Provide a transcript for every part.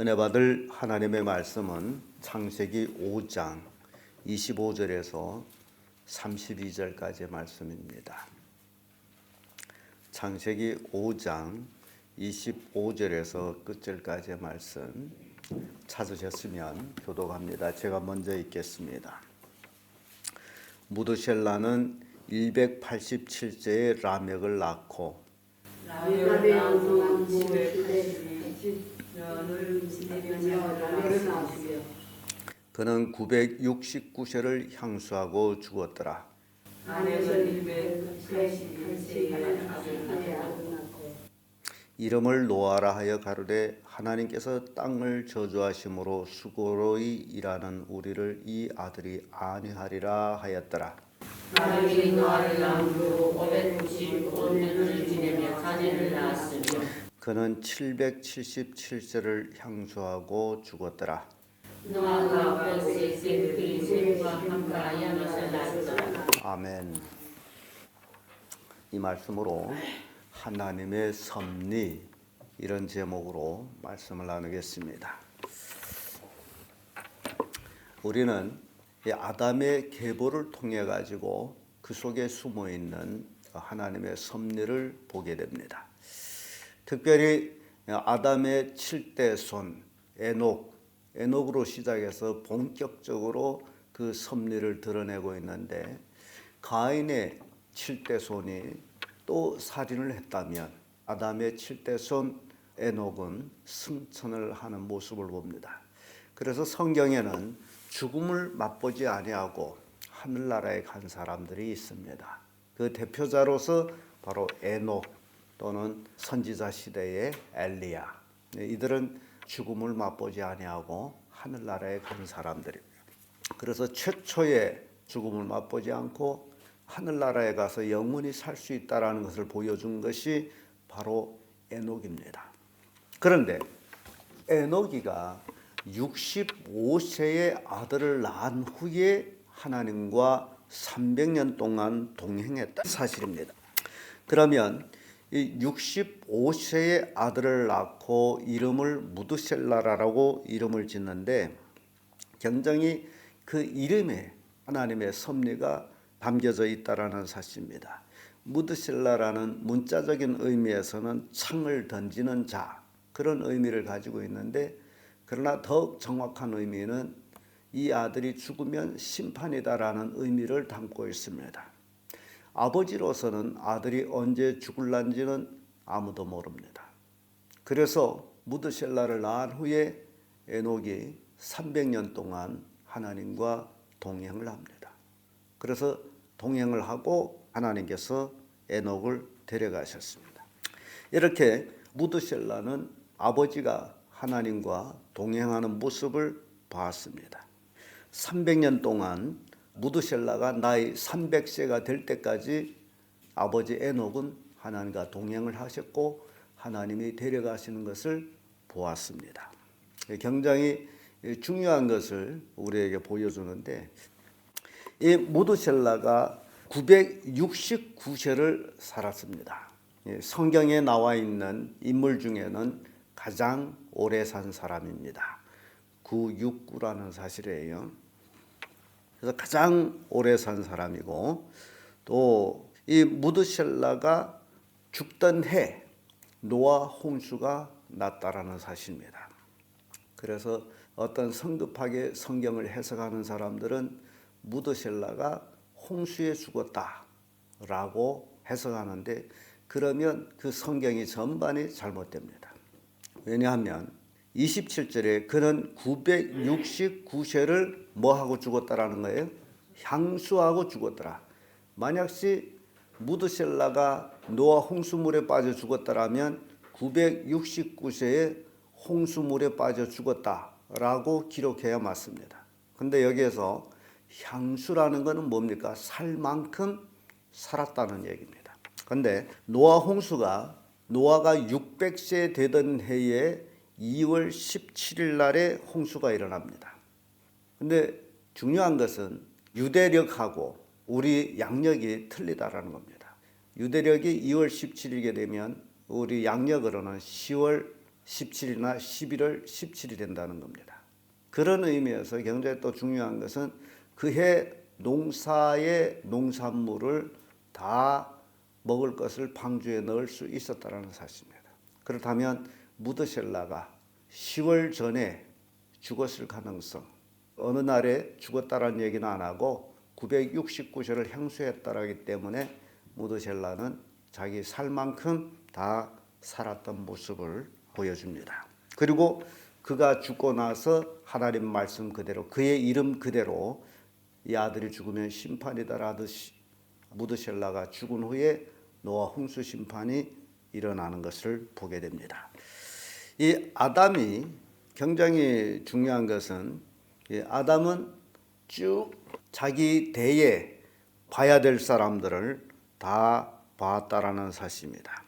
은혜 받을 하나님의 말씀은 창세기 5장 25절에서 32절까지의 말씀입니다. 창세기 5장 25절에서 끝절까지의 말씀 찾으셨으면 교독합니다. 제가 먼저 읽겠습니다. 무드셀라는 187세에 라멕을 낳고 그는 969세를 향수하고 죽었더라. 이름을 노아라 하여 가로되 하나님께서 땅을 저주하심으로 수고로이 일하는 우리를 이 아들이 안위하리라 하였더라. 하나님이 노아를 낳은 후 595년을 지내며 자녀를 낳았으며 그는 777세를 향수하고 죽었더라. 노아가 100세 그의 셋과 함께 야노스를 낳았더라. 아멘. 이 말씀으로 하나님의 섭리 이런 제목으로 말씀을 나누겠습니다. 우리는 이 아담의 계보를 통해 가지고 그 속에 숨어 있는 하나님의 섭리를 보게 됩니다. 특별히 아담의 7대 손 에녹으로 시작해서 본격적으로 그 섭리를 드러내고 있는데, 가인의 7대 손이 또 살인을 했다면 아담의 7대 손 에녹은 승천을 하는 모습을 봅니다. 그래서 성경에는 죽음을 맛보지 아니하고 하늘나라에 간 사람들이 있습니다. 그 대표자로서 바로 에녹 또는 선지자 시대의 엘리야, 이들은 죽음을 맛보지 아니하고 하늘나라에 간 사람들입니다. 그래서 최초의 죽음을 맛보지 않고 하늘나라에 가서 영원히 살 수 있다는 것을 보여준 것이 바로 에녹입니다. 그런데 에녹이가 65세의 아들을 낳은 후에 하나님과 300년 동안 동행했다 사실입니다. 그러면 이 65세의 아들을 낳고 이름을 무드셀라라고 이름을 짓는데, 굉장히 그 이름에 하나님의 섭리가 담겨져 있다라는 사실입니다. 무드셀라라는 문자적인 의미에서는 창을 던지는 자, 그런 의미를 가지고 있는데, 그러나 더욱 정확한 의미는 이 아들이 죽으면 심판이다라는 의미를 담고 있습니다. 아버지로서는 아들이 언제 죽을란지는 아무도 모릅니다. 그래서 무드셀라를 낳은 후에 에녹이 300년 동안 하나님과 동행을 합니다. 그래서 동행을 하고 하나님께서 에녹을 데려가셨습니다. 이렇게 무드셀라는 아버지가 하나님과 동행하는 모습을 봤습니다. 300년 동안 무드셀라가 나이 300세가 될 때까지 아버지 에녹은 하나님과 동행을 하셨고 하나님이 데려가시는 것을 보았습니다. 굉장히 중요한 것을 우리에게 보여주는데, 이 무드셀라가 969세를 살았습니다. 성경에 나와 있는 인물 중에는 가장 오래 산 사람입니다. 969라는 사실이에요. 그래서 가장 오래 산 사람이고, 또 이 무드셀라가 죽던 해 노아 홍수가 났다라는 사실입니다. 그래서 어떤 성급하게 성경을 해석하는 사람들은 무드셀라가 홍수에 죽었다라고 해석하는데, 그러면 그 성경이 전반이 잘못됩니다. 왜냐하면 27절에 그는 969세를 뭐하고 죽었다라는 거예요? 향수하고 죽었더라. 만약시 무드셀라가 노아 홍수물에 빠져 죽었다라면 969세에 홍수물에 빠져 죽었다라고 기록해야 맞습니다. 근데 여기에서 향수라는 것은 뭡니까? 살 만큼 살았다는 얘기입니다. 근데 노아가 600세 되던 해에 2월 17일 날에 홍수가 일어납니다. 근데 중요한 것은 유대력하고 우리 양력이 틀리다라는 겁니다. 유대력이 2월 17일에 되면 우리 양력으로는 10월 17일이나 11월 17일이 된다는 겁니다. 그런 의미에서 굉장히 또 중요한 것은 그해 농사의 농산물을 다 먹을 것을 방주에 넣을 수 있었다는 사실입니다. 그렇다면 무드셀라가 10월 전에 죽었을 가능성, 어느 날에 죽었다라는 얘기는 안 하고 969세를 행수했다라기 때문에 무드셀라는 자기 살 만큼 다 살았던 모습을 보여줍니다. 그리고 그가 죽고 나서 하나님 말씀 그대로 그의 이름 그대로 이 아들이 죽으면 심판이다라듯이 무드셀라가 죽은 후에 노아 홍수 심판이 일어나는 것을 보게 됩니다. 이 아담이 굉장히 중요한 것은 이 아담은 쭉 자기 대에 봐야 될 사람들을 다 봤다라는 사실입니다.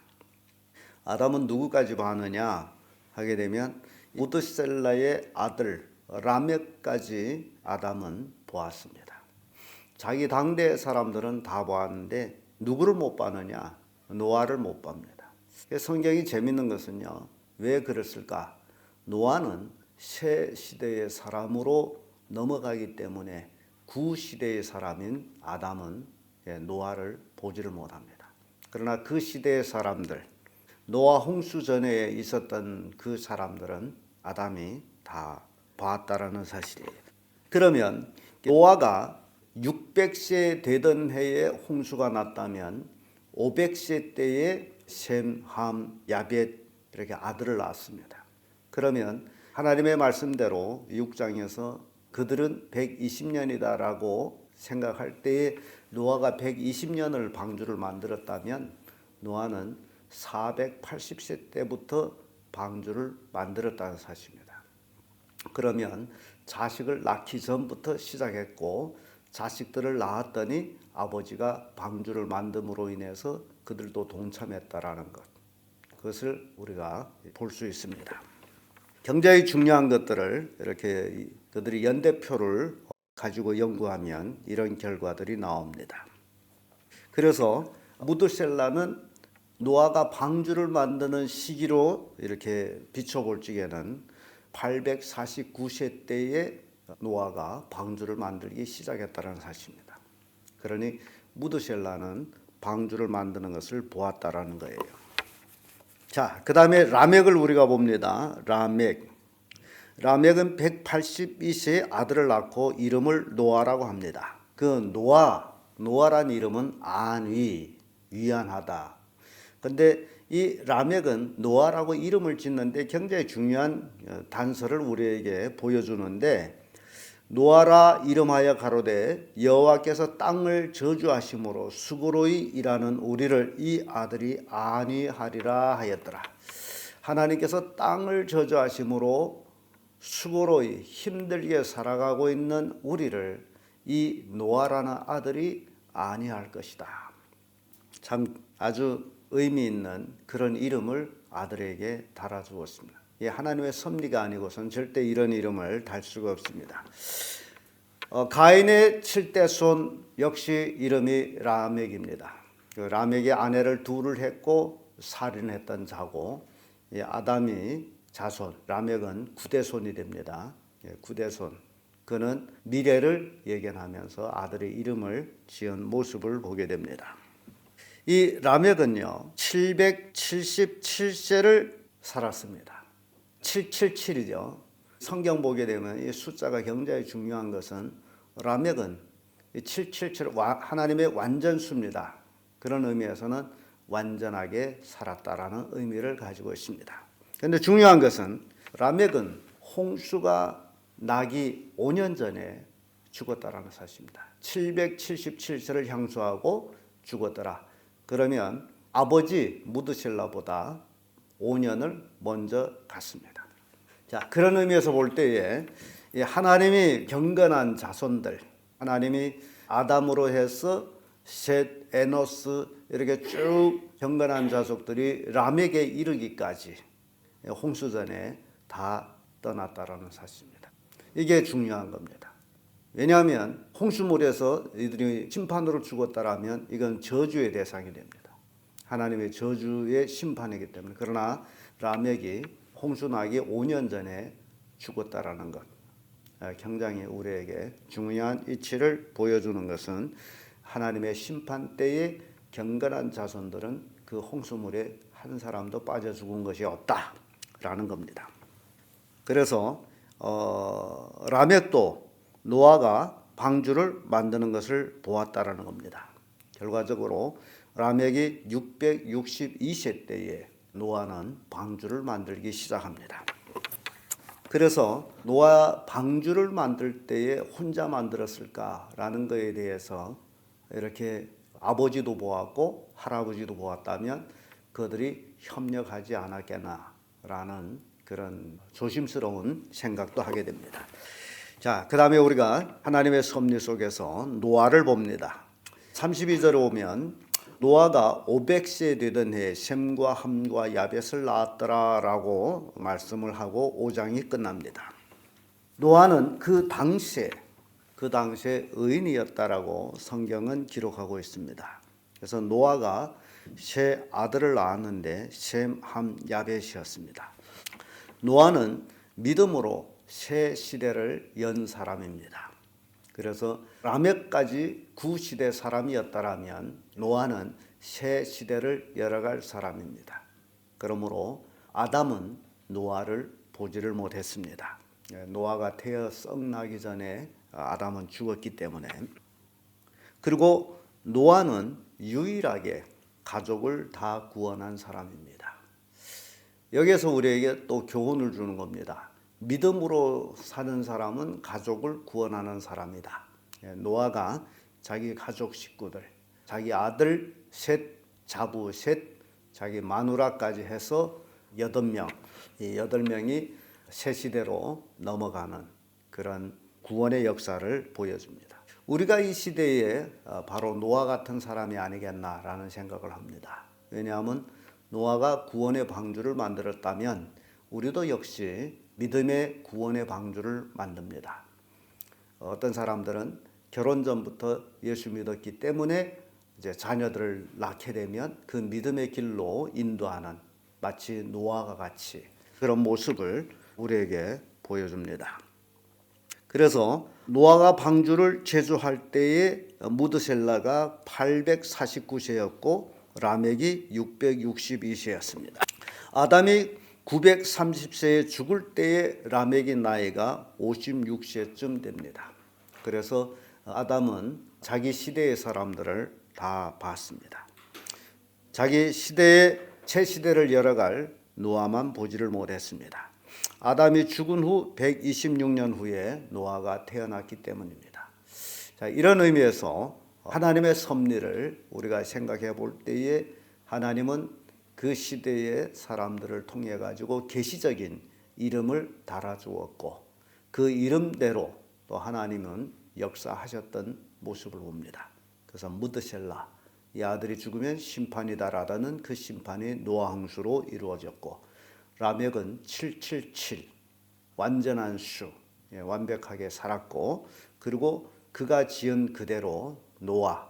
아담은 누구까지 봤느냐 하게 되면 무드셀라의 아들 라멕까지 아담은 보았습니다. 자기 당대 사람들은 다 보았는데 누구를 못 봤느냐? 노아를 못 봅니다. 성경이 재밌는 것은요. 왜 그랬을까? 노아는 새 시대의 사람으로 넘어가기 때문에 구 시대의 사람인 아담은 노아를 보지를 못합니다. 그러나 그 시대의 사람들, 노아 홍수 전에 있었던 그 사람들은 아담이 다 봤다라는 사실이에요. 그러면 노아가 600세 되던 해에 홍수가 났다면 500세 때에 셈, 함, 야벳 이렇게 아들을 낳았습니다. 그러면 하나님의 말씀대로 6장에서 그들은 120년이다라고 생각할 때에 노아가 120년을 방주를 만들었다면 노아는 480세 때부터 방주를 만들었다는 사실입니다. 그러면 자식을 낳기 전부터 시작했고 자식들을 낳았더니 아버지가 방주를 만듦으로 인해서 그들도 동참했다라는 것. 그것을 우리가 볼 수 있습니다. 굉장히 중요한 것들을 이렇게 그들이 연대표를 가지고 연구하면 이런 결과들이 나옵니다. 그래서 무드셀라는 노아가 방주를 만드는 시기로 이렇게 비춰볼 적에는 849세 때에 노아가 방주를 만들기 시작했다는 사실입니다. 그러니 무드셀라는 방주를 만드는 것을 보았다라는 거예요. 자, 그 다음에 라멕을 우리가 봅니다. 라멕은 182세에 아들을 낳고 이름을 노아라고 합니다. 그 노아란 이름은 안위, 위안하다. 근데 이 라멕은 노아라고 이름을 짓는데 굉장히 중요한 단서를 우리에게 보여주는데 노아라 이름하여 가로되 여호와께서 땅을 저주하심으로 수고로이 일하는 우리를 이 아들이 안위하리라 하였더라. 하나님께서 땅을 저주하심으로 수고로이 힘들게 살아가고 있는 우리를 이 노아라는 아들이 안위할 것이다. 참 아주 의미 있는 그런 이름을 아들에게 달아주었습니다. 하나님의 섭리가 아니고선 절대 이런 이름을 달 수가 없습니다. 가인의 7대 손 역시 이름이 라멕입니다. 라멕의 아내를 둘을 했고 살인했던 자고 아담이 자손, 라멕은 9대 손이 됩니다. 9대 손. 그는 미래를 예견하면서 아들의 이름을 지은 모습을 보게 됩니다. 이 라멕은요 777세를 살았습니다. 777이죠. 성경 보게 되면 이 숫자가 굉장히 중요한 것은 라멕은 777 하나님의 완전수입니다. 그런 의미에서는 완전하게 살았다라는 의미를 가지고 있습니다. 그런데 중요한 것은 라멕은 홍수가 나기 5년 전에 죽었다라는 사실입니다. 777세를 향수하고 죽었더라. 그러면 아버지 무드셀라보다 5년을 먼저 갔습니다. 자, 그런 의미에서 볼 때에 하나님이 경건한 자손들, 하나님이 아담으로 해서 셋, 에노스 이렇게 쭉 경건한 자손들이 라멕에 이르기까지 홍수 전에 다 떠났다라는 사실입니다. 이게 중요한 겁니다. 왜냐하면 홍수물에서 이들이 심판으로 죽었다라면 이건 저주의 대상이 됩니다. 하나님의 저주의 심판이기 때문에. 그러나 라멕이 홍수 나기 5년 전에 죽었다라는 것. 굉장히 우리에게 중요한 이치를 보여주는 것은 하나님의 심판 때에 경건한 자손들은 그 홍수물에 한 사람도 빠져 죽은 것이 없다라는 겁니다. 그래서 라멕도 노아가 방주를 만드는 것을 보았다라는 겁니다. 결과적으로 라멕이 662세 때에 노아는 방주를 만들기 시작합니다. 그래서 노아 방주를 만들 때에 혼자 만들었을까라는 것에 대해서 이렇게 아버지도 보았고 할아버지도 보았다면 그들이 협력하지 않았겠나라는 그런 조심스러운 생각도 하게 됩니다. 자, 그 다음에 우리가 하나님의 섭리 속에서 노아를 봅니다. 32절에 오면 노아가 500세 되던 해에 셈과 함과 야벳을 낳았더라라고 말씀을 하고 5장이 끝납니다. 노아는 그 당시에 의인이었다라고 성경은 기록하고 있습니다. 그래서 노아가 세 아들을 낳았는데 셈, 함, 야벳이었습니다. 노아는 믿음으로 새 시대를 연 사람입니다. 그래서 라멕까지 구시대 사람이었다라면 노아는 새 시대를 열어갈 사람입니다. 그러므로 아담은 노아를 보지를 못했습니다. 노아가 태어 썩나기 전에 아담은 죽었기 때문에. 그리고 노아는 유일하게 가족을 다 구원한 사람입니다. 여기에서 우리에게 또 교훈을 주는 겁니다. 믿음으로 사는 사람은 가족을 구원하는 사람이다. 노아가 자기 가족 식구들, 자기 아들 셋, 자부 셋, 자기 마누라까지 해서 8명, 이 8명이 새 시대로 넘어가는 그런 구원의 역사를 보여줍니다. 우리가 이 시대에 바로 노아 같은 사람이 아니겠나라는 생각을 합니다. 왜냐하면 노아가 구원의 방주를 만들었다면 우리도 역시 믿음의 구원의 방주를 만듭니다. 어떤 사람들은 결혼 전부터 예수 믿었기 때문에 이제 자녀들을 낳게 되면 그 믿음의 길로 인도하는 마치 노아가 같이 그런 모습을 우리에게 보여줍니다. 그래서 노아가 방주를 제조할 때에 무드셀라가 849세였고 라멕이 662세였습니다. 아담이 930세에 죽을 때에 라멕의 나이가 56세쯤 됩니다. 그래서 아담은 자기 시대의 사람들을 다 봤습니다. 자기 시대의 새 시대를 열어갈 노아만 보지를 못했습니다. 아담이 죽은 후 126년 후에 노아가 태어났기 때문입니다. 자, 이런 의미에서 하나님의 섭리를 우리가 생각해 볼 때에 하나님은 그 시대의 사람들을 통해 가지고 계시적인 이름을 달아주었고 그 이름대로 또 하나님은 역사하셨던 모습을 봅니다. 그래서 무드셀라, 이 아들이 죽으면 심판이다라는 그 심판이 노아 홍수로 이루어졌고 라멕은 777, 완전한 수, 완벽하게 살았고 그리고 그가 지은 그대로 노아,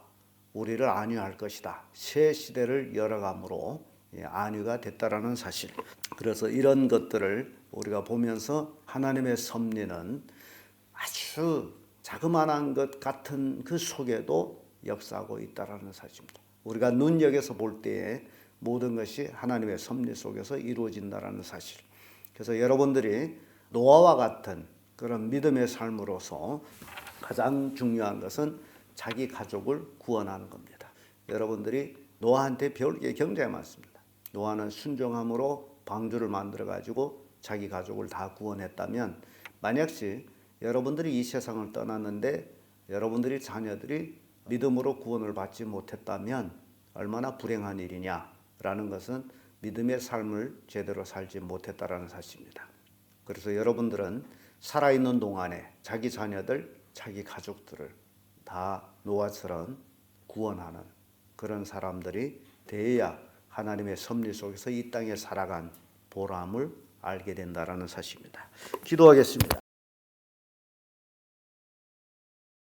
우리를 안위할 것이다. 새 시대를 열어감으로 안위가 됐다라는 사실. 그래서 이런 것들을 우리가 보면서 하나님의 섭리는 아주 자그마한 것 같은 그 속에도 역사하고 있다라는 사실입니다. 우리가 눈여겨서 볼 때에 모든 것이 하나님의 섭리 속에서 이루어진다라는 사실. 그래서 여러분들이 노아와 같은 그런 믿음의 삶으로서 가장 중요한 것은 자기 가족을 구원하는 겁니다. 여러분들이 노아한테 배울 게 굉장히 많습니다. 노아는 순종함으로 방주를 만들어 가지고 자기 가족을 다 구원했다면 만약시 여러분들이 이 세상을 떠났는데 여러분들이 자녀들이 믿음으로 구원을 받지 못했다면 얼마나 불행한 일이냐라는 것은 믿음의 삶을 제대로 살지 못했다라는 사실입니다. 그래서 여러분들은 살아있는 동안에 자기 자녀들, 자기 가족들을 다 노아처럼 구원하는 그런 사람들이 되어야 하나님의 섭리 속에서 이 땅에 살아간 보람을 알게 된다라는 사실입니다. 기도하겠습니다.